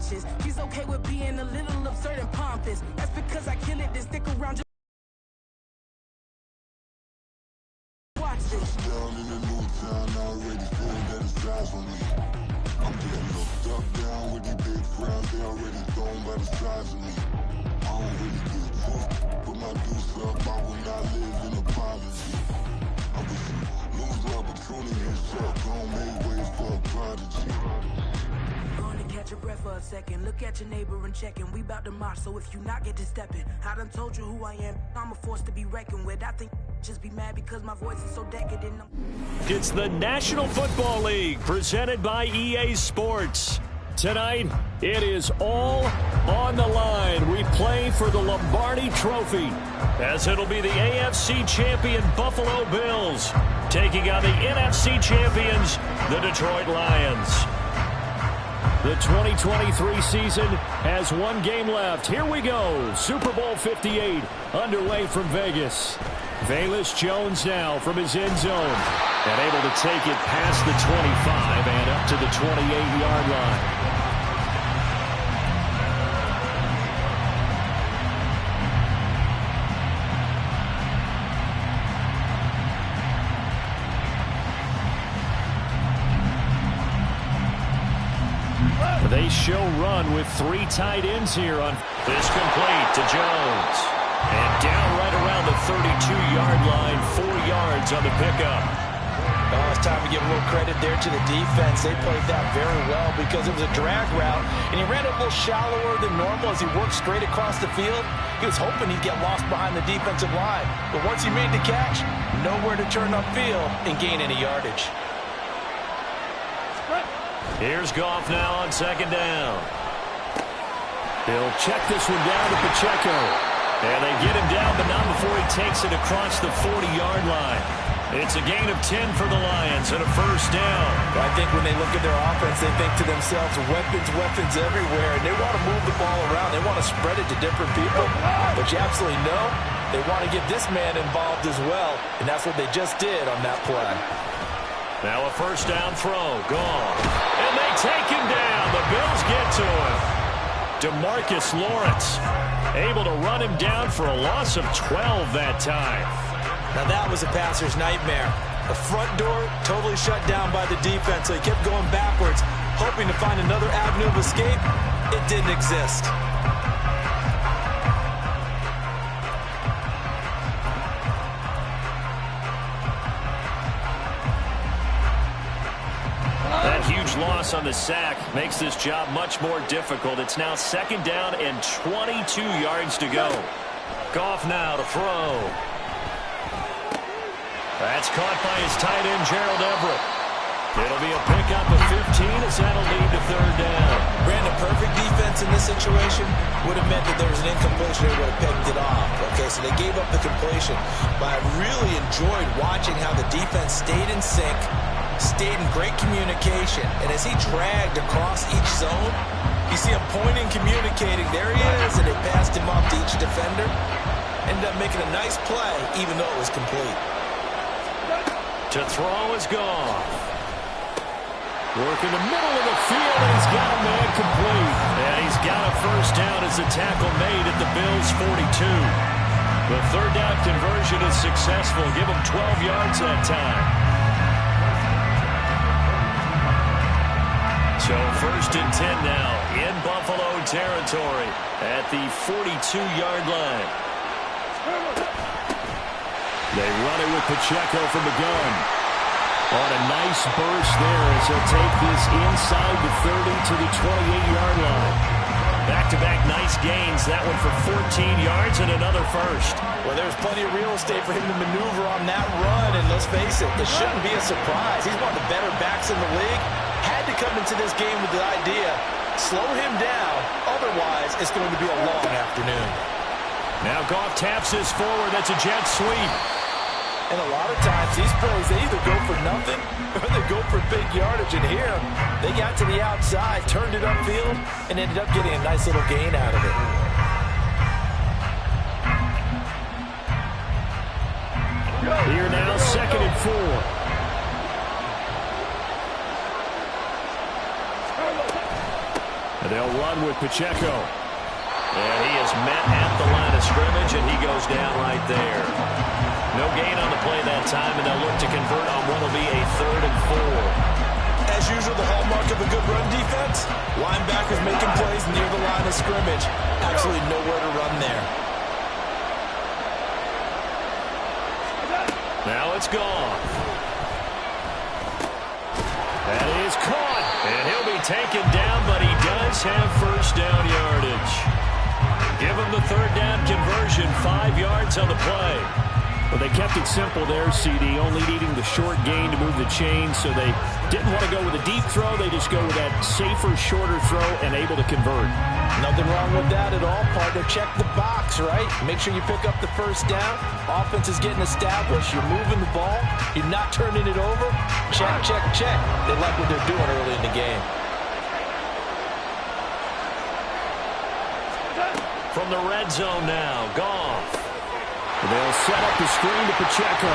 conscious. He's okay with being a little absurd and pompous. That's because I kill it, then stick around. Watch this. Down in the new town, already feel that it's eyes on me. I'm getting looked up down with these big crowds, they already thrown by the size of me. I don't really give a fuck, put my deuce up, I will not live in apology. I wish you lose the opportunity and suck, don't make ways for a prodigy. Gonna catch your breath for a second, look at your neighbor and checking. We bout to march, so if you not get to stepping, I done told you who I am, I'm a force to be reckoned with. I think just be mad because my voice is so decadent. It's the National Football League presented by EA Sports. Tonight, it is all on the line. We play for the Lombardi Trophy, as it'll be the AFC champion Buffalo Bills taking on the NFC champions, the Detroit Lions. The 2023 season has one game left. Here we go. Super Bowl 58 underway from Vegas. Velus Jones now from his end zone and able to take it past the 25 and up to the 28-yard line. They show run with three tight ends here on this complete to Jones. And down right around the 32-yard line, 4 yards on the pickup. Oh, it's time to give a little credit there to the defense. They played that very well because it was a drag route, and he ran it a little shallower than normal as he worked straight across the field. He was hoping he'd get lost behind the defensive line, but once he made the catch, nowhere to turn upfield and gain any yardage. Here's Goff now on second down. He'll check this one down to Pacheco. And they get him down, but not before he takes it across the 40-yard line. It's a gain of 10 for the Lions and a first down. I think when they look at their offense, they think to themselves, weapons everywhere. And they want to move the ball around. They want to spread it to different people. But you absolutely know they want to get this man involved as well. And that's what they just did on that play. Now a first down throw. Gone. And they take him down. The Bills get to him. DeMarcus Lawrence able to run him down for a loss of 12 that time. Now that was a passer's nightmare. The front door totally shut down by the defense, so he kept going backwards, hoping to find another avenue of escape. It didn't exist. That huge loss on the sack makes this job much more difficult. It's now second down and 22 yards to go. Goff now to throw. That's caught by his tight end, Gerald Everett. It'll be a pickup of 15 as that'll lead to third down. Brandon, perfect defense in this situation would have meant that there was an incompletion. They would have picked it off. Okay, so they gave up the completion. But I really enjoyed watching how the defense stayed in sync, stayed in great communication. And as he dragged across each zone, you see him pointing, communicating. There he is, and they passed him off to each defender. Ended up making a nice play, even though it was complete. To throw is gone. Work in the middle of the field, and he's got a man complete. And he's got a first down as the tackle made at the Bills' 42. The third down conversion is successful. Give him 12 yards that time. So first and 10 now in Buffalo territory at the 42-yard line. They run it with Pacheco from the gun. On a nice burst there as he'll take this inside the 30 to the 28-yard line. Back-to-back nice gains. That one for 14 yards and another first. Well, there's plenty of real estate for him to maneuver on that run. And let's face it, it shouldn't be a surprise. He's one of the better backs in the league. Had to come into this game with the idea, slow him down. Otherwise, it's going to be a long afternoon. Now Goff taps this forward. That's a jet sweep. And a lot of times, these plays, they either go for nothing or they go for big yardage. And here, they got to the outside, turned it upfield, and ended up getting a nice little gain out of it. Here now, second and 4. They'll run with Pacheco. And he is met at the line of scrimmage, and he goes down right there. No gain on the play that time, and they'll look to convert on what will be a 3rd and 4. As usual, the hallmark of a good run defense, linebackers making plays near the line of scrimmage. Absolutely nowhere to run there. Now it's gone. That is caught, and he'll be taken down, but he does have first down yardage. Give him the 3rd down conversion, 5 yards on the play. Well, they kept it simple there, CD, only needing the short gain to move the chain, so they didn't want to go with a deep throw. They just go with that safer, shorter throw and able to convert. Nothing wrong with that at all, partner. Check the box, right? Make sure you pick up the first down. Offense is getting established. You're moving the ball. You're not turning it over. Check, check, check. They like what they're doing early in the game. From the red zone now, Goff. They'll set up the screen to Pacheco.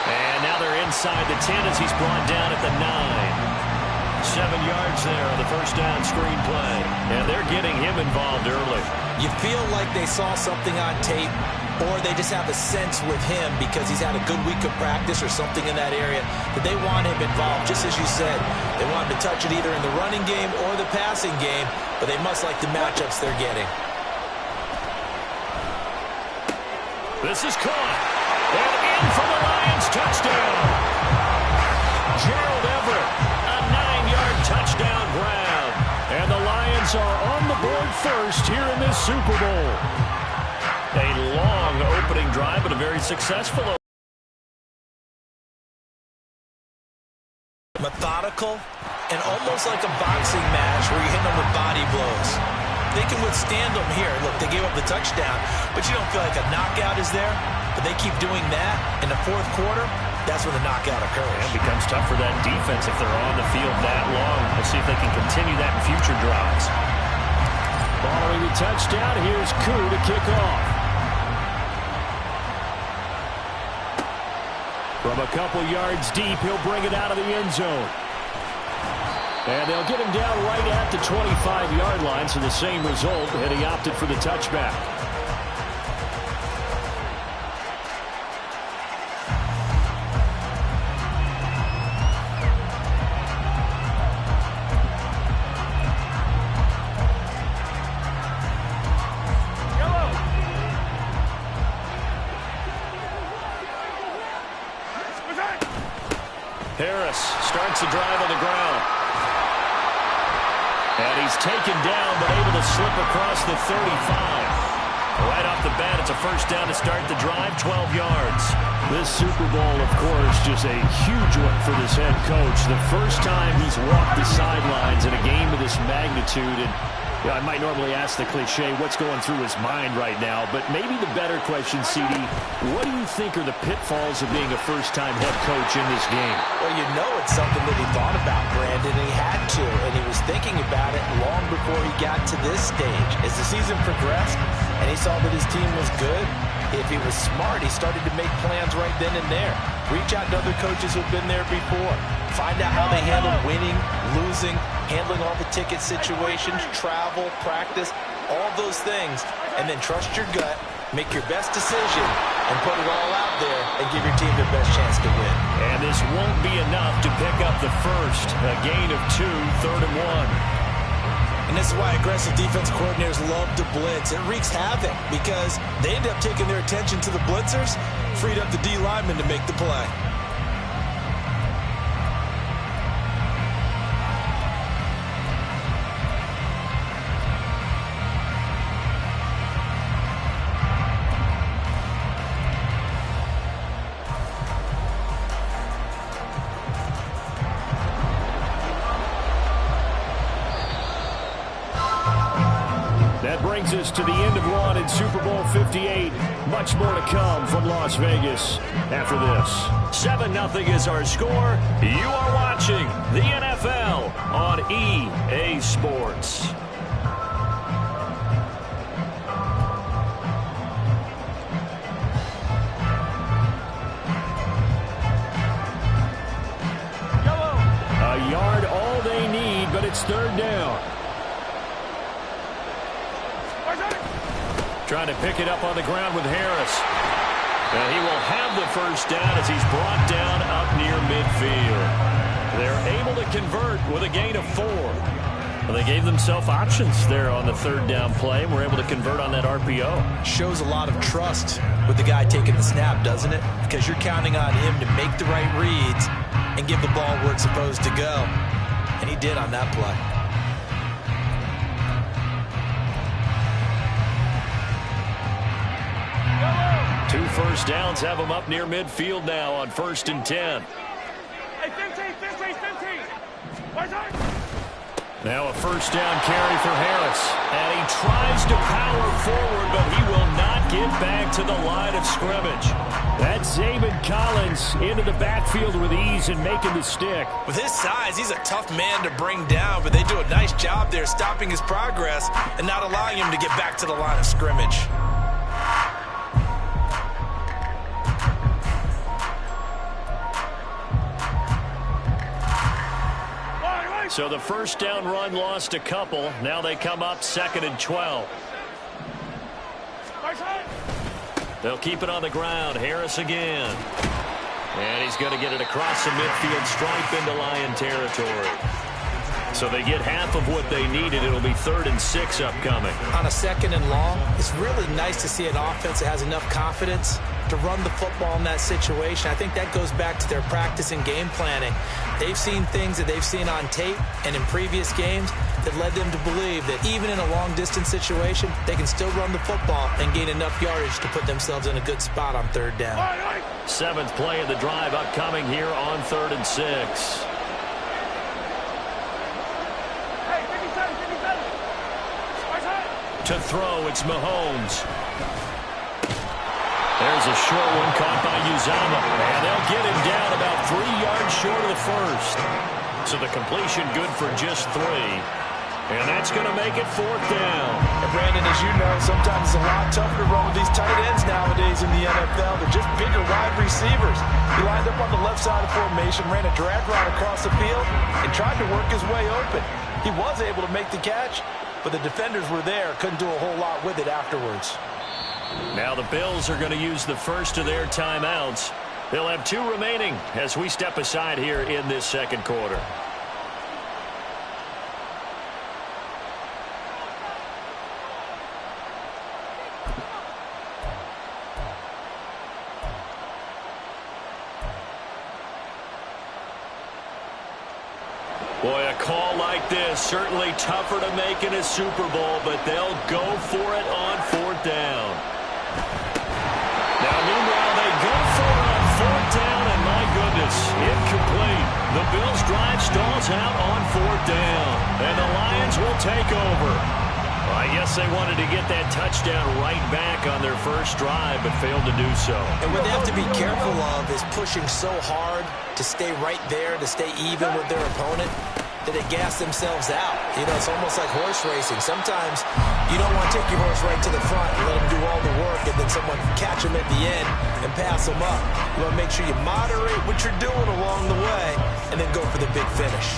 And now they're inside the 10 as he's brought down at the 9. 7 yards there on the first down screen play. And they're getting him involved early. You feel like they saw something on tape, or they just have a sense with him because he's had a good week of practice or something in that area that they want him involved. Just as you said, they want him to touch it either in the running game or the passing game, but they must like the matchups they're getting. This is caught. And in for the Lions, touchdown. Gerald Everett, a 9-yard touchdown grab. And the Lions are on the board first here in this Super Bowl. A long opening drive, but a very successful opening. Methodical and almost like a boxing match where you hit them with body blows. They can withstand them here. Look, they gave up the touchdown, but you don't feel like a knockout is there. But they keep doing that in the 4th quarter. That's when the knockout occurs. It becomes tough for that defense if they're on the field that long. We'll see if they can continue that in future drives. Following the touchdown, here's Koo to kick off. From a couple yards deep, he'll bring it out of the end zone. And they'll get him down right at the 25-yard line, so the same result, and he opted for the touchback. Harris starts the drive on the ground. And he's taken down, but able to slip across the 35. Right off the bat, it's a first down to start the drive, 12 yards. This Super Bowl, of course, just a huge one for this head coach. The first time he's walked the sidelines in a game of this magnitude. And I might normally ask the cliche, what's going through his mind right now? But maybe the better question, CD, what do you think are the pitfalls of being a first-time head coach in this game? Well, you know it's something that he thought about, Brandon, and he had to, and he was thinking about it long before he got to this stage. As the season progressed and he saw that his team was good, if he was smart, he started to make plans right then and there. Reach out to other coaches who've been there before. Find out how they handle winning, losing, handling all the ticket situations, travel, practice, all those things, and then trust your gut, make your best decision, and put it all out there and give your team the best chance to win. And this won't be enough to pick up the first. A gain of 2, 3rd and 1. And this is why aggressive defense coordinators love to blitz. It wreaks havoc because they end up taking their attention to the blitzers, freed up the D linemen to make the play. That brings us to the end of one in Super Bowl 58. Much more to come from Las Vegas after this. 7-0 is our score. You are watching the NFL on EA Sports. A yard all they need, but it's 3rd down. Trying to pick it up on the ground with Harris. And he will have the first down as he's brought down up near midfield. They're able to convert with a gain of 4. Well, they gave themselves options there on the third down play and were able to convert on that RPO. Shows a lot of trust with the guy taking the snap, doesn't it? Because you're counting on him to make the right reads and give the ball where it's supposed to go. And he did on that play. Two first downs have them up near midfield now on 1st and 10. Hey, 15. Now a first down carry for Harris. And he tries to power forward, but he will not get back to the line of scrimmage. That's Zaven Collins into the backfield with ease and making the stick. With his size, he's a tough man to bring down, but they do a nice job there stopping his progress and not allowing him to get back to the line of scrimmage. So the first down run lost a couple. Now they come up 2nd and 12. They'll keep it on the ground. Harris again. And he's going to get it across the midfield stripe into Lion territory. So they get half of what they needed. It'll be 3rd and 6 upcoming. On a 2nd and long, it's really nice to see an offense that has enough confidence to run the football in that situation. I think that goes back to their practice and game planning. They've seen things that they've seen on tape and in previous games that led them to believe that even in a long-distance situation, they can still run the football and gain enough yardage to put themselves in a good spot on 3rd down. 7th play of the drive upcoming here on 3rd and 6. To throw, it's Mahomes. There's a short one caught by Uzama. And they'll get him down about 3 yards short of the first. So the completion good for just 3. And that's going to make it 4th down. And Brandon, as you know, sometimes it's a lot tougher to run with these tight ends nowadays in the NFL. They're just bigger wide receivers. He lined up on the left side of formation, ran a drag route across the field, and tried to work his way open. He was able to make the catch, but the defenders were there, couldn't do a whole lot with it afterwards. Now the Bills are going to use the first of their timeouts. They'll have 2 remaining as we step aside here in this 2nd quarter. Boy, a call like this, certainly tougher to make in a Super Bowl, but they'll go for it on 4th down. Now, meanwhile, they go for it on 4th down, and my goodness, incomplete. The Bills' drive stalls out on 4th down, and the Lions will take over. Well, I guess they wanted to get that touchdown right back on their first drive, but failed to do so. And what they have to be careful of is pushing so hard to stay right there, to stay even with their opponent, that they gas themselves out. You know, it's almost like horse racing. Sometimes you don't want to take your horse right to the front and let them do all the work, and then someone catch them at the end and pass them up. You want to make sure you moderate what you're doing along the way and then go for the big finish.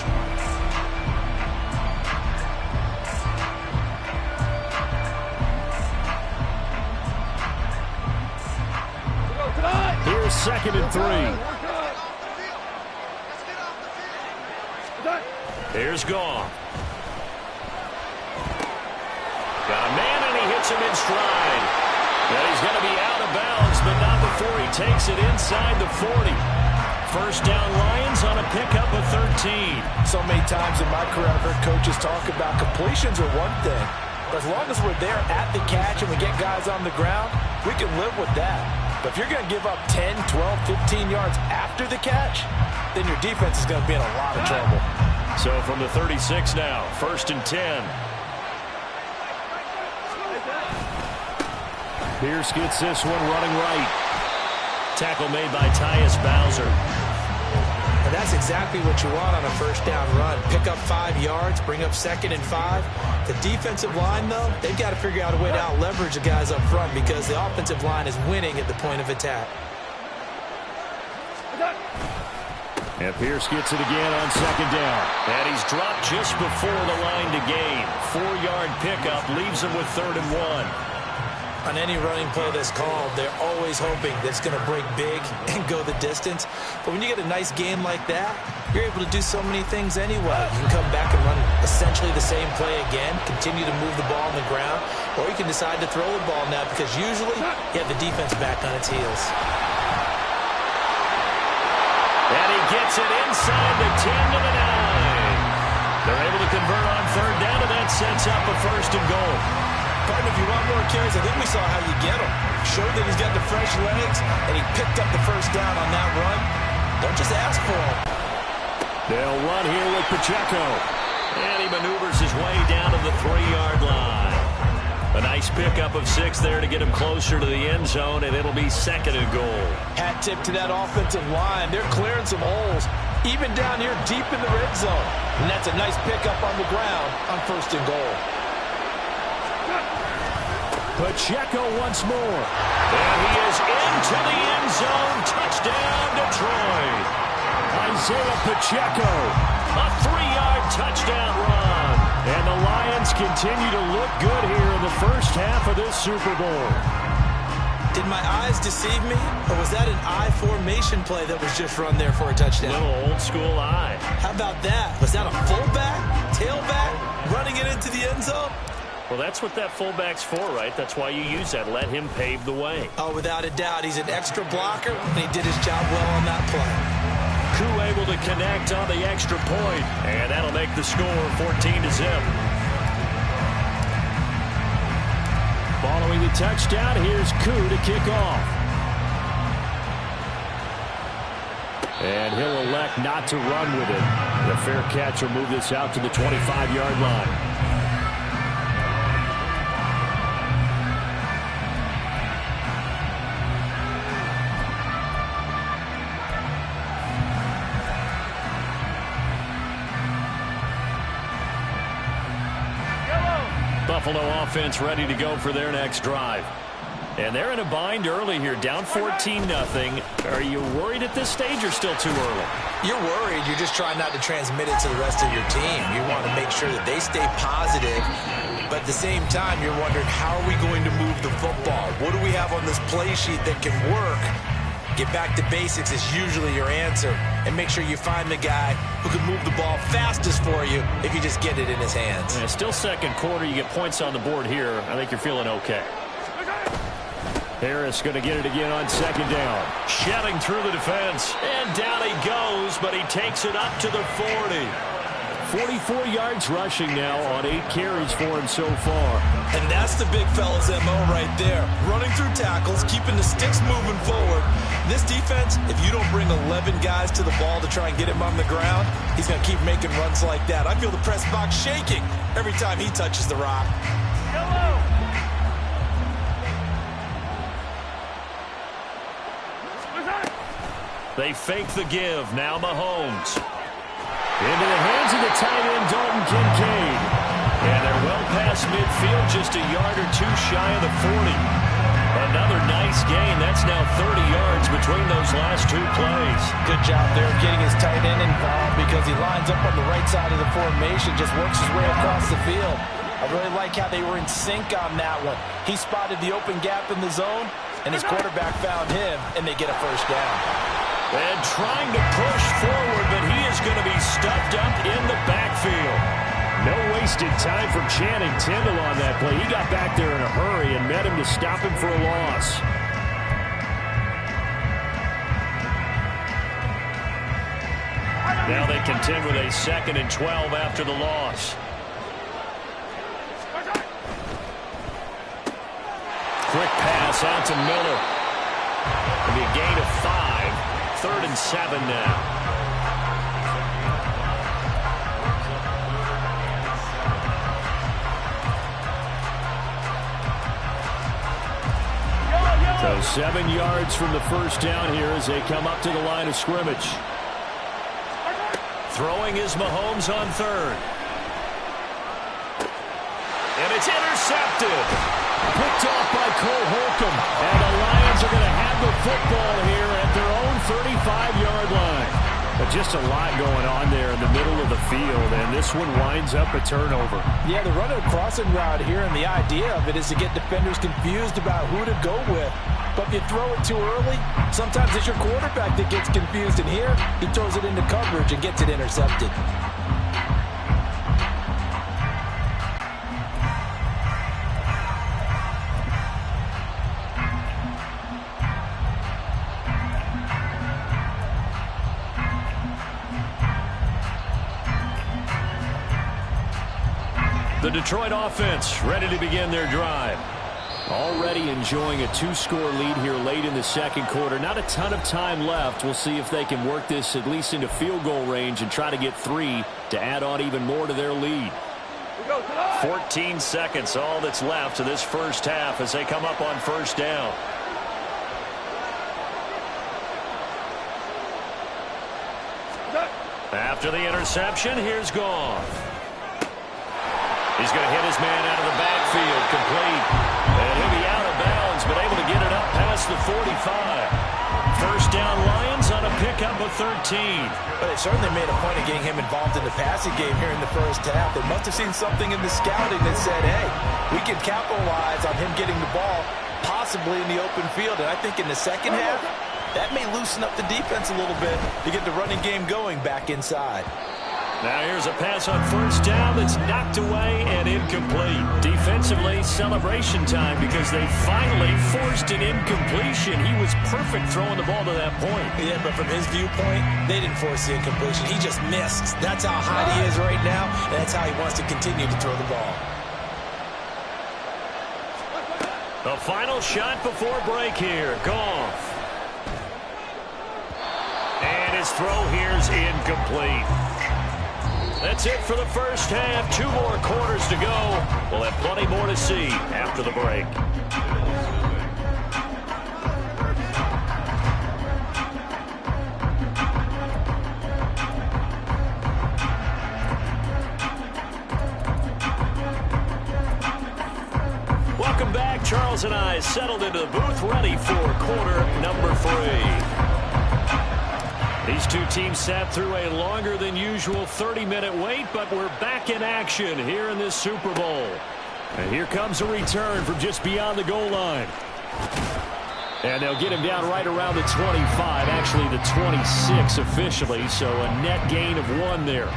Here's 2nd and 3. Here's Goff. Got a man, and he hits him in stride. And he's going to be out of bounds, but not before he takes it inside the 40. First down Lions on a pickup of 13. So many times in my career, I've heard coaches talk about completions are one thing. But as long as we're there at the catch and we get guys on the ground, we can live with that. But if you're going to give up 10, 12, 15 yards after the catch, then your defense is going to be in a lot of trouble. So from the 36 now, 1st and 10. Pierce gets this one running right. Tackle made by Tyus Bowser. And that's exactly what you want on a first down run. Pick up 5 yards, bring up 2nd and 5. The defensive line, though, they've got to figure out a way to out-leverage the guys up front because the offensive line is winning at the point of attack. And Pierce gets it again on 2nd down. And he's dropped just before the line to gain. 4-yard pickup leaves him with 3rd and 1. On any running play that's called, they're always hoping that it's going to break big and go the distance. But when you get a nice game like that, you're able to do so many things anyway. You can come back and run essentially the same play again, continue to move the ball on the ground, or you can decide to throw the ball now because usually you have the defense back on its heels. And he gets it inside the 10 to the 9. They're able to convert on third down, and that sets up a 1st and goal. Partner, if you want more carries, I think we saw how you get him. Showed that he's got the fresh legs, and he picked up the 1st down on that run. Don't just ask for him. They'll run here with Pacheco. And he maneuvers his way down to the 3-yard line. A nice pickup of 6 there to get him closer to the end zone, and it'll be 2nd and goal. Hat tip to that offensive line. They're clearing some holes, even down here deep in the red zone. And that's a nice pickup on the ground on 1st and goal. Pacheco once more. And he is into the end zone. Touchdown, Detroit. Isaiah Pacheco. A 3-yard touchdown run. And the Lions continue to look good here in the first half of this Super Bowl. Did my eyes deceive me? Or was that an I formation play that was just run there for a touchdown? Little old school eye. How about that? Was that a fullback, tailback, running it into the end zone? Well, that's what that fullback's for, right? That's why you use that. Let him pave the way. Oh, without a doubt. He's an extra blocker, and he did his job well on that play. Koo able to connect on the extra point, and that'll make the score 14-0. Following the touchdown, here's Koo to kick off. And he'll elect not to run with it. The fair catch will move this out to the 25-yard line. Buffalo offense ready to go for their next drive. And they're in a bind early here, down 14-0. Are you worried at this stage or still too early? You're worried. You're just trying not to transmit it to the rest of your team. You want to make sure that they stay positive. But at the same time, you're wondering, how are we going to move the football? What do we have on this play sheet that can work? Get back to basics is usually your answer. And make sure you find the guy who can move the ball fastest for you if you just get it in his hands. Yeah, still second quarter. You get points on the board here. I think you're feeling okay. Harris going to get it again on 2nd down. Shelling through the defense. And down he goes, but he takes it up to the 40. 44 yards rushing now on 8 carries for him so far. And that's the big fella's MO right there. Running through tackles, keeping the sticks moving forward. This defense, if you don't bring 11 guys to the ball to try and get him on the ground, he's going to keep making runs like that. I feel the press box shaking every time he touches the rock. They fake the give. Now Mahomes. Into the hands of the tight end, Dalton Kincaid. And they're well past midfield, just a yard or two shy of the 40. Another nice gain. That's now 30 yards between those last 2 plays. Good job there getting his tight end involved because he lines up on the right side of the formation, just works his way across the field. I really like how they were in sync on that one. He spotted the open gap in the zone, and his quarterback found him, and they get a 1st down. And trying to push forward, but he is going to be stuffed up in the backfield. No wasted time from Channing Tindall on that play. He got back there in a hurry and met him to stop him for a loss. Now they contend with a 2nd and 12 after the loss. Quick pass out to Miller. It'll be a gain of 5. 3rd and 7 now. So 7 yards from the 1st down here as they come up to the line of scrimmage. Throwing is Mahomes on 3rd. And it's intercepted. Picked off by Cole Holcomb. And the Lions are going to have the football here at their own 35-yard line. A just a lot going on there in the middle of the field, and this one winds up a turnover. Yeah, they're running a crossing route here, and the idea of it is to get defenders confused about who to go with. But if you throw it too early, sometimes it's your quarterback that gets confused, and here he throws it into coverage and gets it intercepted. The Detroit offense ready to begin their drive. Already enjoying a 2-score lead here late in the second quarter. Not a ton of time left. We'll see if they can work this at least into field goal range and try to get 3 to add on even more to their lead. 14 seconds, all that's left to this first half as they come up on first down. After the interception, here's Goff. He's going to hit his man out of the backfield, complete. And he'll be out of bounds, but able to get it up past the 45. First down, Lions on a pickup of 13. But they certainly made a point of getting him involved in the passing game here in the first half. They must have seen something in the scouting that said, hey, we can capitalize on him getting the ball, possibly in the open field. And I think in the second half, that may loosen up the defense a little bit to get the running game going back inside. Now here's a pass on first down that's knocked away and incomplete. Defensively, celebration time because they finally forced an incompletion. He was perfect throwing the ball to that point. Yeah, but from his viewpoint, they didn't force the incompletion. He just missed. That's how hot he is right now, and that's how he wants to continue to throw the ball. The final shot before break here. Goff. And his throw here's incomplete. That's it for the first half. 2 more quarters to go. We'll have plenty more to see after the break. Welcome back. Charles and I settled into the booth, ready for quarter number 3. These two teams sat through a longer than usual 30-minute wait, but we're back in action here in this Super Bowl. And here comes a return from just beyond the goal line. And they'll get him down right around the 25, actually the 26 officially, so a net gain of 1 there.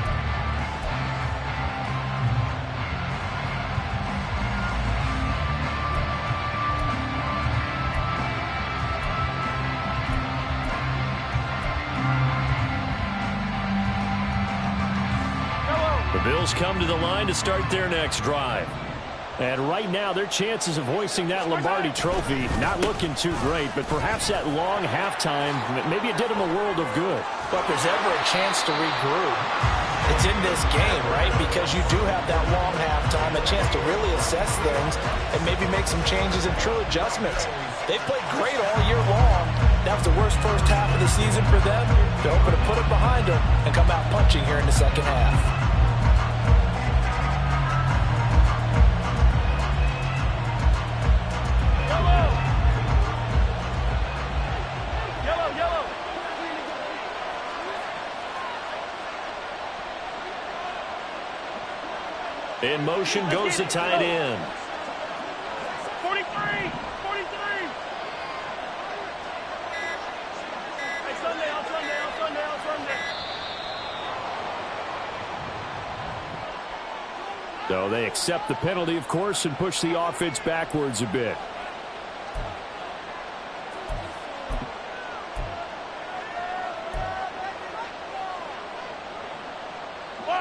Bills come to the line to start their next drive. And right now, their chances of hoisting that Lombardi trophy not looking too great, but perhaps that long halftime, maybe it did them a world of good. But if there's ever a chance to regroup, it's in this game, right? Because you do have that long halftime, a chance to really assess things and maybe make some changes and true adjustments. They played great all year long. That was the worst first half of the season for them. They're hoping to put it behind them and come out punching here in the second half. In motion goes the tight end. 43! 43! Hey, Sunday, on Sunday. So they accept the penalty, of course, and push the offense backwards a bit.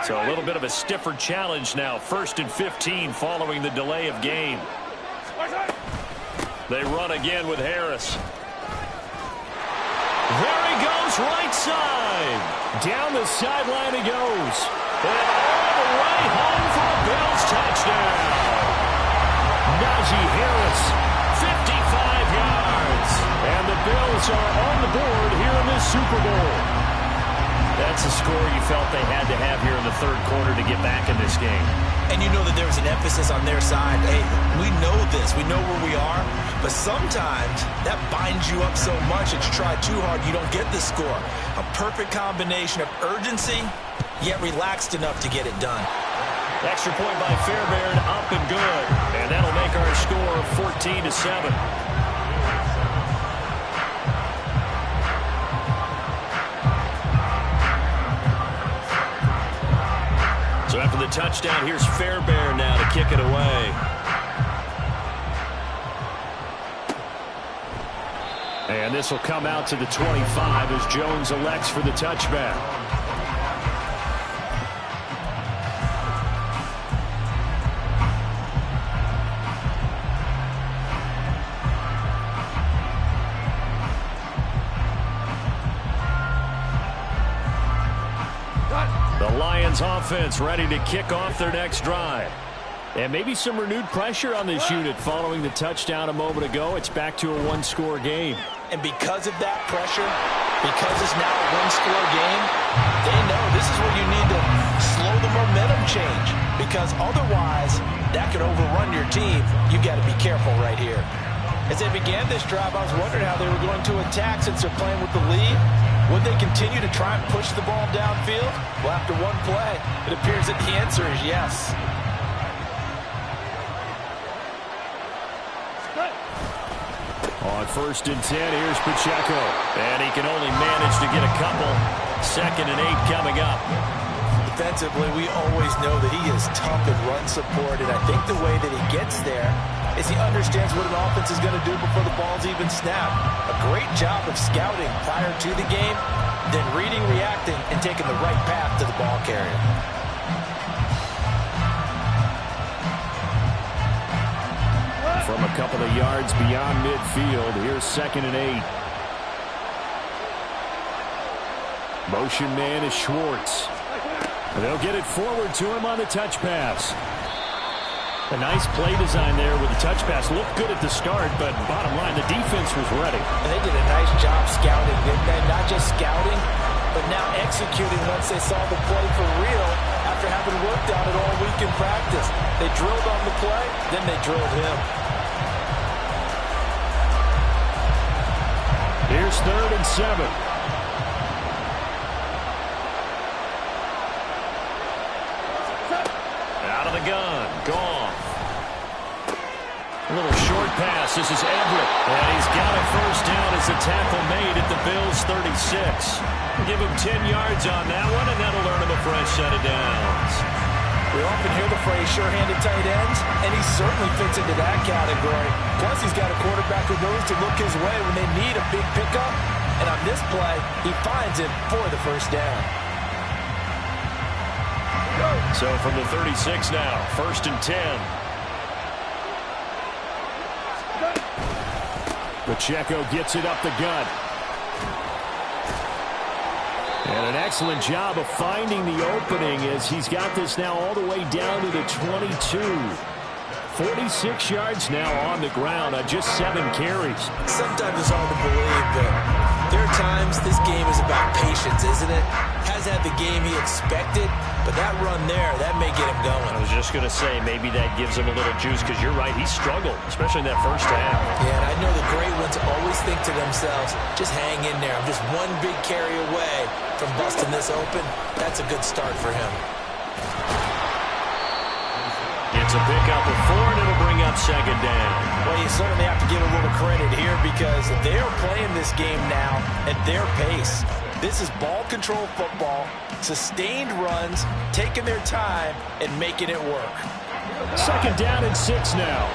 So a little bit of a stiffer challenge now. 1st and 15 following the delay of game. They run again with Harris. There he goes, right side. Down the sideline he goes. And all the way home for a Bills touchdown. Najee Harris, 55 yards. And the Bills are on the board here in this Super Bowl. That's a score you felt they had to have here in the third quarter to get back in this game. And you know that there was an emphasis on their side. Hey, we know this. We know where we are. But sometimes that binds you up so much that you try too hard, you don't get the score. A perfect combination of urgency, yet relaxed enough to get it done. Extra point by Fairbairn, up and good. And that'll make our score 14-7. So after the touchdown, here's Fairbairn now to kick it away. And this will come out to the 25 as Jones elects for the touchback. Offense ready to kick off their next drive. And maybe some renewed pressure on this unit following the touchdown a moment ago. It's back to a one-score game. And because of that pressure, because it's now a one-score game, they know this is where you need to slow the momentum change. Because otherwise, that could overrun your team. You got to be careful right here. As they began this drive, I was wondering how they were going to attack since they're playing with the lead. Would they continue to try and push the ball downfield? Well, after one play, it appears that the answer is yes. On 1st and 10, here's Pacheco. And he can only manage to get a couple. 2nd and 8 coming up. Defensively, we always know that he is tough and run support, and I think the way that he gets there is he understands what an offense is going to do before the ball's even snapped. A great job of scouting prior to the game, then reading, reacting, and taking the right path to the ball carrier. From a couple of yards beyond midfield, here's 2nd and 8. Motion man is Schwartz. They'll get it forward to him on the touch pass. A nice play design there with the touch pass. Looked good at the start, but bottom line, the defense was ready. And they did a nice job scouting, didn't they? Not just scouting, but now executing once they saw the play for real after having worked on it all week in practice. They drilled on the play, then they drilled him. Here's 3rd and 7. Gun, gone. A little short pass. This is Everett. And he's got a 1st down as the tackle made at the Bills' 36. Give him 10 yards on that one, and that'll earn him a fresh set of downs. We often hear the phrase sure-handed tight ends, and he certainly fits into that category. Plus, he's got a quarterback who knows to look his way when they need a big pickup. And on this play, he finds it for the 1st down. So from the 36 now, 1st and 10. Pacheco gets it up the gut. And an excellent job of finding the opening as he's got this now all the way down to the 22. 46 yards now on the ground on just 7 carries. Sometimes it's hard to believe, but there are times this game is about patience, isn't it? Hasn't had the game he expected, but that run there, that may get him going. I was just going to say, maybe that gives him a little juice, because you're right, he struggled, especially in that 1st half. Yeah, and I know the great ones always think to themselves, just hang in there. I'm just one big carry away from busting this open. That's a good start for him. It's a pickup of 4, and it'll bring up 2nd down. Well, you certainly have to give a little credit here because they are playing this game now at their pace. This is ball control football, sustained runs, taking their time, and making it work. 2nd down and 6 now.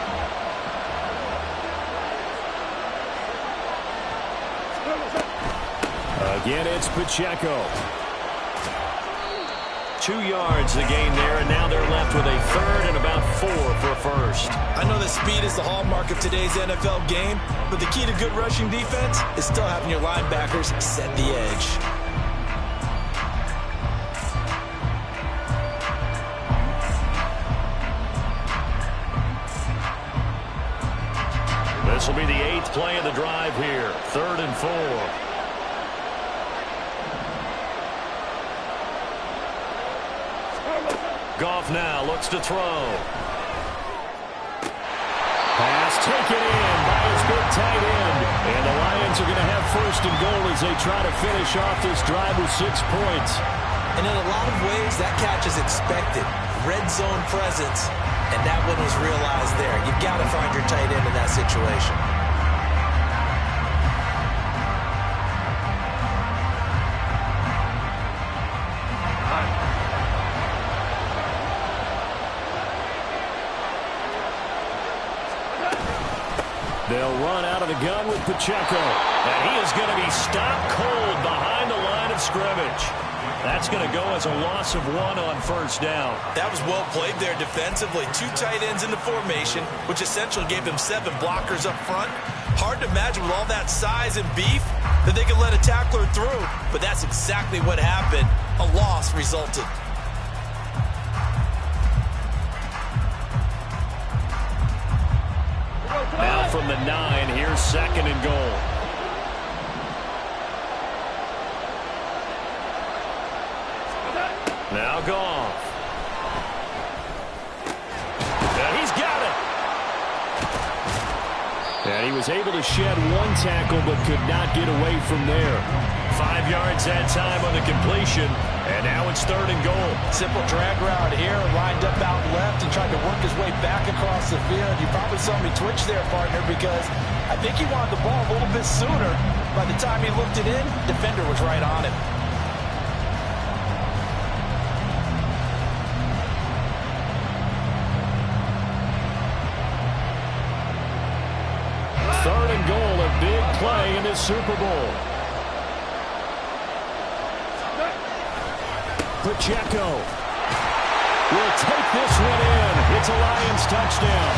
Again, it's Pacheco. 2 yards the gain there, and now they're left with a 3rd and about 4 for a 1st. I know that speed is the hallmark of today's NFL game, but the key to good rushing defense is still having your linebackers set the edge. This will be the 8th play of the drive here. 3rd and 4. Goff now looks to throw. Pass taken in by his big tight end. And the Lions are going to have first and goal as they try to finish off this drive with 6 points. And in a lot of ways, that catch is expected. Red zone presence, and that one was realized there. You've got to find your tight end in that situation. They'll run out of the gun with Pacheco. And he is going to be stopped cold behind the line of scrimmage. That's going to go as a loss of 1 on first down. That was well played there defensively. 2 tight ends in the formation, which essentially gave them 7 blockers up front. Hard to imagine with all that size and beef that they could let a tackler through. But that's exactly what happened. A loss resulted. Now from the 9, here's second and goal. Now Goff. And he's got it. And he was able to shed 1 tackle but could not get away from there. 5 yards that time on the completion. And now it's third and goal. Simple drag route here, lined up out left and tried to work his way back across the field. You probably saw me twitch there, partner, because I think he wanted the ball a little bit sooner. By the time he looked it in, defender was right on him. Third and goal, a big play in this Super Bowl. Pacheco will take this one in. It's a Lions touchdown.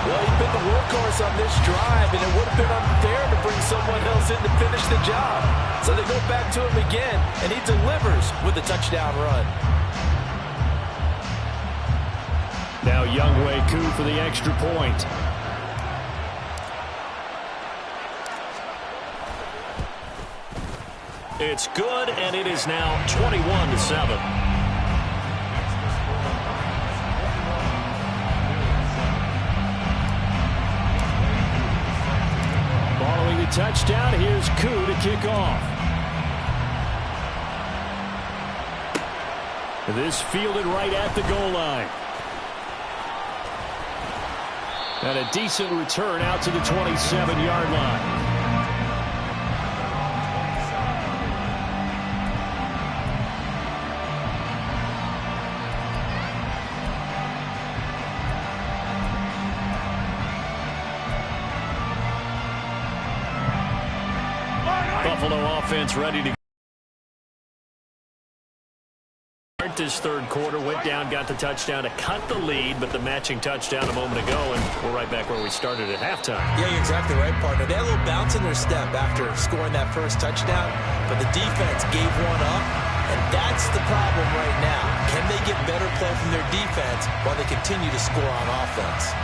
Well, he's been the workhorse on this drive, and it would have been unfair to bring someone else in to finish the job. So they go back to him again, and he delivers with a touchdown run. Now Younghoe Koo for the extra point. It's good, and it is now 21-7. Following the touchdown, here's Koo to kick off. This fielded right at the goal line. And a decent return out to the 27-yard line. Buffalo offense ready to start this third quarter. Went down, got the touchdown to cut the lead, but the matching touchdown a moment ago, and we're right back where we started at halftime. Yeah, you're exactly right, partner. They had a little bounce in their step after scoring that first touchdown, but the defense gave one up, and that's the problem right now. Can they get better play from their defense while they continue to score on offense?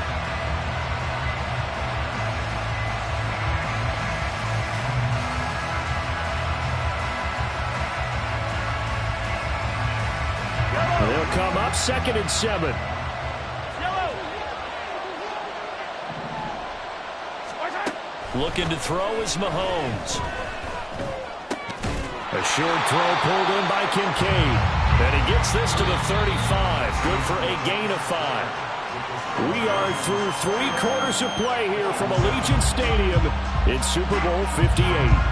They'll come up 2nd and 7. Looking to throw is Mahomes. A short throw pulled in by Kincaid. And he gets this to the 35. Good for a gain of 5. We are through 3 quarters of play here from Allegiant Stadium in Super Bowl 58.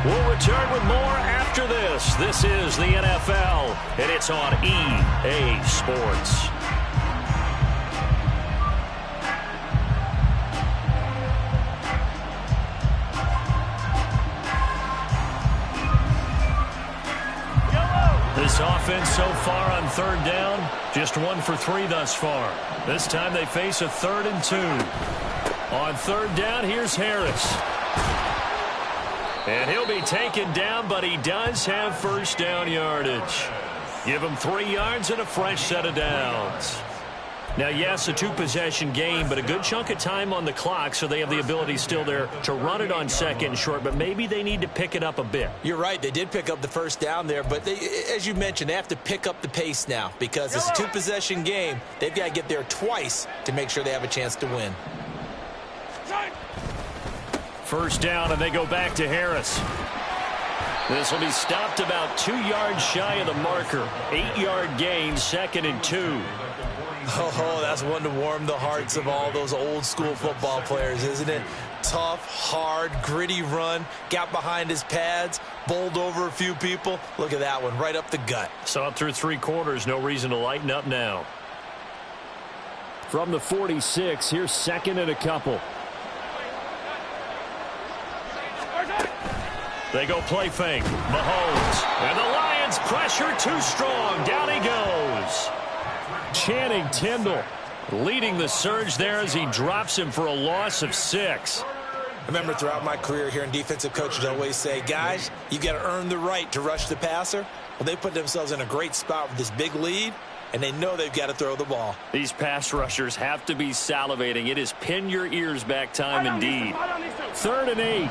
We'll return with more after this. This is the NFL, and it's on EA Sports. This offense so far on third down, just 1 for 3 thus far. This time they face a 3rd and 2. On third down, here's Harris. And he'll be taken down, but he does have first down yardage. Give him 3 yards and a fresh set of downs. Now, yes, a two-possession game, but a good chunk of time on the clock, so they have the ability still there to run it on second and short, but maybe they need to pick it up a bit. You're right. They did pick up the first down there, but as you mentioned, they have to pick up the pace now because it's a two-possession game. They've got to get there twice to make sure they have a chance to win. First down, and they go back to Harris. This will be stopped about 2 yards shy of the marker. 8-yard gain, 2nd and 2. Oh, that's one to warm the hearts of all those old-school football players, isn't it? Tough, hard, gritty run, got behind his pads, bowled over a few people. Look at that one, right up the gut. Saw it through 3 quarters, no reason to lighten up now. From the 46, here's 2nd and a couple. They go play fake. Mahomes. And the Lions pressure too strong. Down he goes. Channing Tindall leading the surge there as he drops him for a loss of 6. I remember throughout my career hearing defensive coaches always say, guys, you got to earn the right to rush the passer. Well, they put themselves in a great spot with this big lead, and they know they've got to throw the ball. These pass rushers have to be salivating. It is pin your ears back time indeed. 3rd and 8.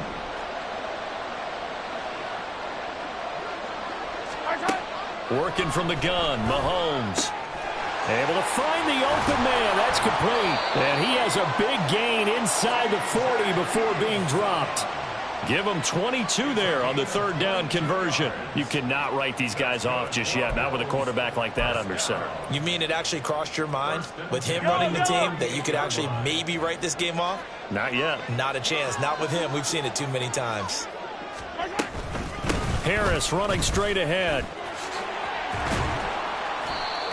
Working from the gun, Mahomes. Able to find the open man. That's complete. And he has a big gain inside the 40 before being dropped. Give him 22 there on the 3rd down conversion. You cannot write these guys off just yet, not with a quarterback like that under center. You mean it actually crossed your mind with him running the team that you could actually maybe write this game off? Not yet. Not a chance. Not with him. We've seen it too many times. Harris running straight ahead.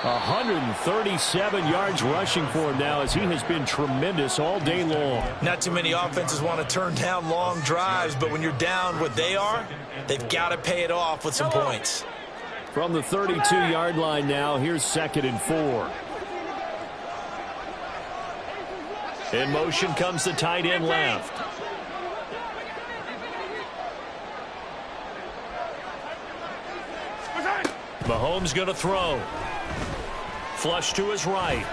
137 yards rushing for him now as he has been tremendous all day long. Not too many offenses want to turn down long drives, but when you're down what they are, they've got to pay it off with some points. From the 32-yard line now, here's 2nd and 4. In motion comes the tight end left. Mahomes going to throw. Flush to his right.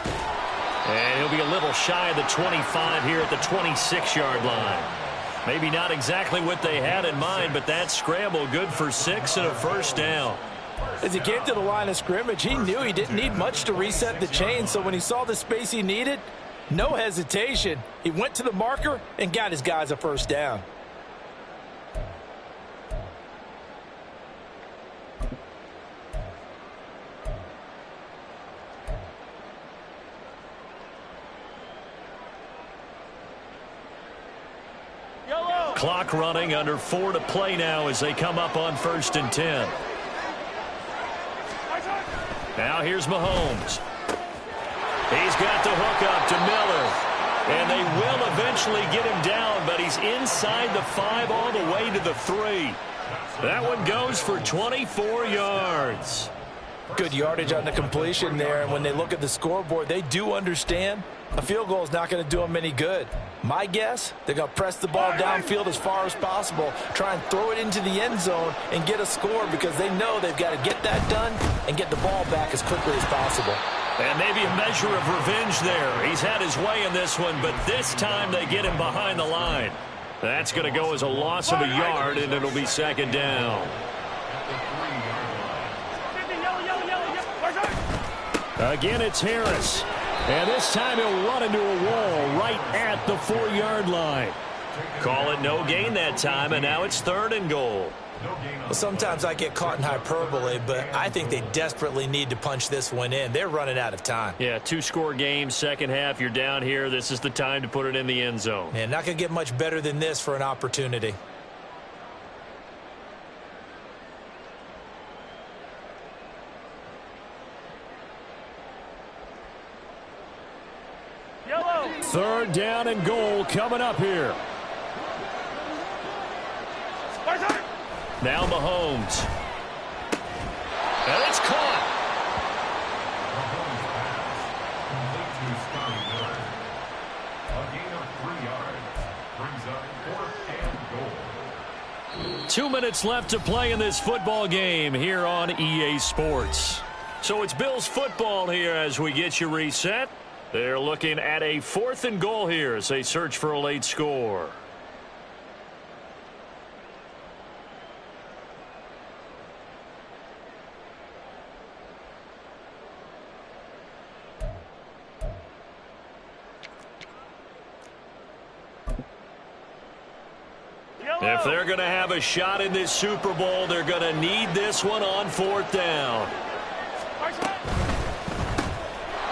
And he'll be a little shy of the 25 here at the 26-yard line. Maybe not exactly what they had in mind, but that scramble good for 6 and a first down. As he came to the line of scrimmage, he knew he didn't need much to reset the chain, so when he saw the space he needed, no hesitation. He went to the marker and got his guys a first down. Clock running, under 4 to play now as they come up on 1st and 10. Now here's Mahomes. He's got the hook up to Miller. And they will eventually get him down, but he's inside the 5 all the way to the 3. That one goes for 24 yards. Good yardage on the completion there, and when they look at the scoreboard, they do understand a field goal is not going to do them any good. My guess, they're going to press the ball downfield as far as possible, try and throw it into the end zone and get a score because they know they've got to get that done and get the ball back as quickly as possible. And maybe a measure of revenge there. He's had his way in this one, but this time they get him behind the line. That's going to go as a loss of a yard, and it'll be 2nd down. Again, it's Harris. And this time he'll run into a wall right at the 4-yard line. Call it no gain that time, and now it's 3rd and goal. Well, sometimes I get caught in hyperbole, but I think they desperately need to punch this one in. They're running out of time. Yeah, 2-score game, second half. You're down here. This is the time to put it in the end zone. And not going to get much better than this for an opportunity. Yellow. 3rd down and goal coming up here. Now Mahomes. And it's caught. A gain of 3 yards. Brings up 4th and goal. 2 minutes left to play in this football game here on EA Sports. So it's Bills football here as we get you reset. They're looking at a 4th and goal here as they search for a late score. If they're going to have a shot in this Super Bowl, they're going to need this one on 4th down.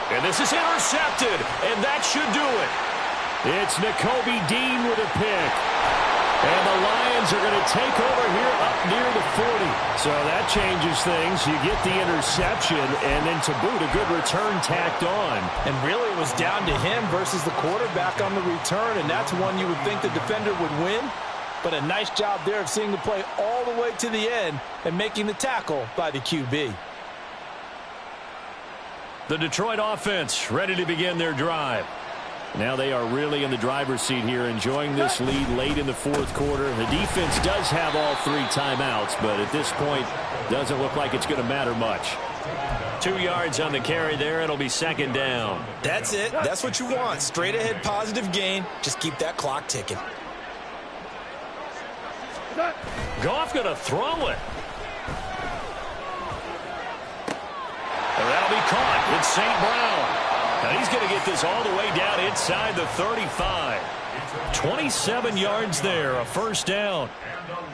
And this is intercepted, and that should do it. It's Nakobe Dean with a pick. And the Lions are going to take over here up near the 40. So that changes things. You get the interception, and then to boot, a good return tacked on. And really it was down to him versus the quarterback on the return, and that's one you would think the defender would win. But a nice job there of seeing the play all the way to the end and making the tackle by the QB. The Detroit offense ready to begin their drive. Now they are really in the driver's seat here, enjoying this lead late in the 4th quarter. The defense does have all 3 timeouts, but at this point, doesn't look like it's going to matter much. 2 yards on the carry there. It'll be 2nd down. That's it. That's what you want. Straight ahead positive gain. Just keep that clock ticking. Goff going to throw it. And that'll be caught. It's St. Brown. And he's going to get this all the way down inside the 35. 27 yards there, a 1st down.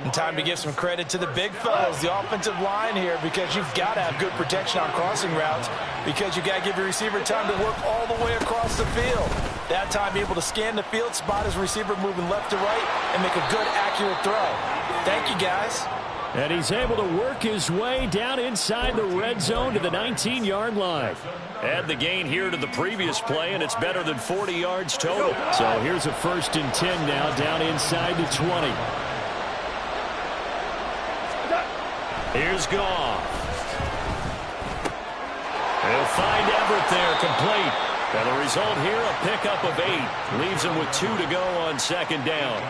And time to give some credit to the big fellas, the offensive line here, because you've got to have good protection on crossing routes, because you've got to give your receiver time to work all the way across the field. That time, be able to scan the field, spot his receiver moving left to right, and make a good, accurate throw. Thank you, guys. And he's able to work his way down inside the red zone to the 19-yard line. Add the gain here to the previous play, and it's better than 40 yards total. So here's a 1st and 10 now, down inside the 20. Here's Goff. He'll find Everett there, complete. And the result here, a pickup of 8. Leaves him with 2 to go on 2nd down.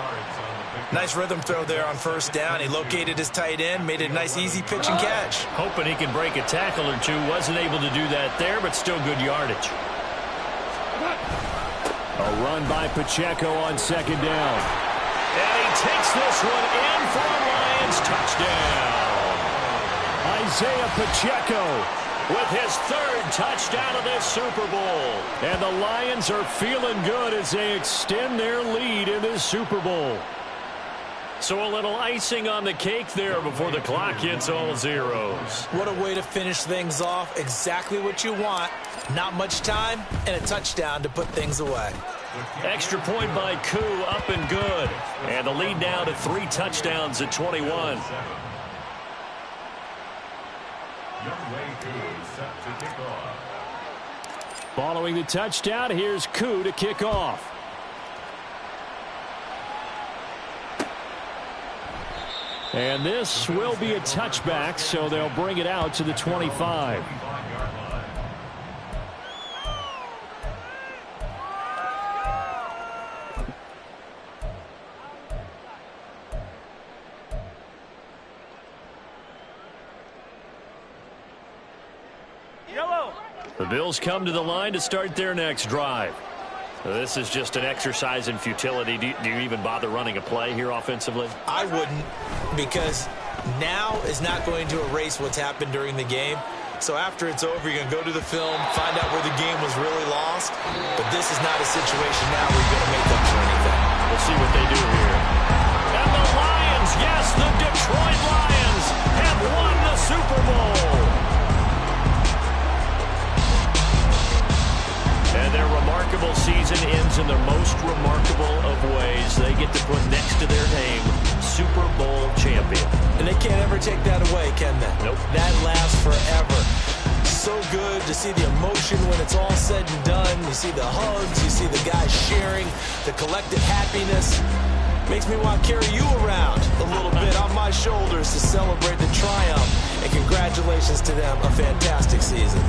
Nice rhythm throw there on 1st down. He located his tight end, made it a nice easy pitch and catch. Hoping he can break a tackle or two. Wasn't able to do that there, but still good yardage. A run by Pacheco on 2nd down. And he takes this one in for a Lions touchdown. Isaiah Pacheco with his 3rd touchdown of this Super Bowl. And the Lions are feeling good as they extend their lead in this Super Bowl. So a little icing on the cake there before the clock hits all zeros. What a way to finish things off. Exactly what you want. Not much time and a touchdown to put things away. Extra point by Koo, up and good. And the lead now to 3 touchdowns at 21. Following the touchdown, here's Koo to kick off. And this will be a touchback, so they'll bring it out to the 25. Yellow. The Bills come to the line to start their next drive. This is just an exercise in futility. Do you even bother running a play here offensively? I wouldn't, because now is not going to erase what's happened during the game. So after it's over, you're going to go to the film, find out where the game was really lost. But this is not a situation now where you're going to make up for anything. We'll see what they do here. And the Lions, yes, the Detroit Lions have won the Super Bowl. And their remarkable season ends in the most remarkable of ways. They get to put next to their name, Super Bowl champion. And they can't ever take that away, can they? Nope. That lasts forever. So good to see the emotion when it's all said and done. You see the hugs, you see the guys sharing, the collective happiness. Makes me want to carry you around a little bit on my shoulders to celebrate the triumph. And congratulations to them, a fantastic season.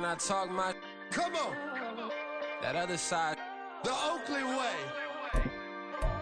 I talk my Come on, that other side. the Oakley way.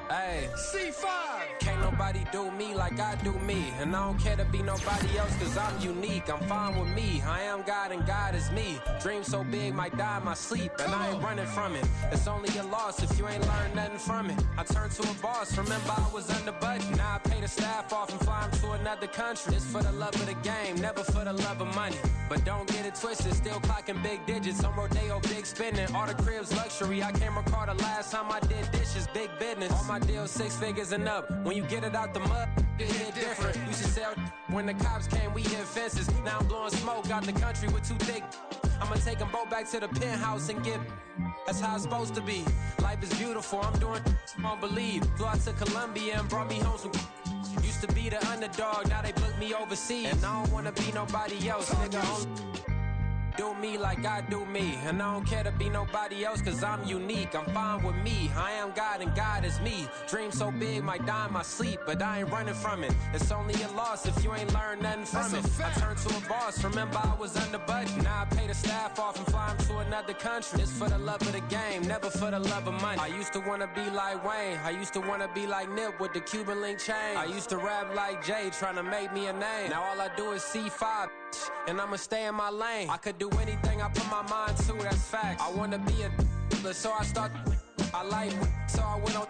Hey, C5. can't nobody do me like I do me. And I don't care to be nobody else cause I'm unique. I'm fine with me. I am God and God is me. Dream so big might die in my sleep. And I ain't running from it. It's only a loss if you ain't learned nothing from it. I turned to a boss. Remember I was under budget. Now I pay the staff off and fly them to another country. It's for the love of the game, never for the love of money. But don't get it twisted. Still clocking big digits. On Rodeo, big spending. All the cribs luxury. I can't recall the last time I did dishes. Big business. All my deals 6 figures and up. When you get it out the mud, it hit different. Used to sell when the cops came, we hit fences. Now I'm blowing smoke out the country with too thick. I'ma take them both back to the penthouse and get. That's how it's supposed to be. Life is beautiful. I'm doing won't believe. Flew out to Colombia and brought me home some. Used to be the underdog, now they book me overseas. And I don't wanna be nobody else, nigga. Do me like I do me. And I don't care to be nobody else cause I'm unique. I'm fine with me. I am God and God is me. Dream so big might die in my sleep, but I ain't running from it. It's only a loss if you ain't learned nothing from it. I turned to a boss. Remember I was under budget. Now I pay the staff off and fly them to another country. It's for the love of the game, never for the love of money. I used to wanna be like Wayne. I used to wanna be like Nip with the Cuban link chain. I used to rap like Jay trying to make me a name. Now all I do is C5 and I'ma stay in my lane. I could do anything I put my mind to, that's fact. I wanna be a so I start. I like so I went on.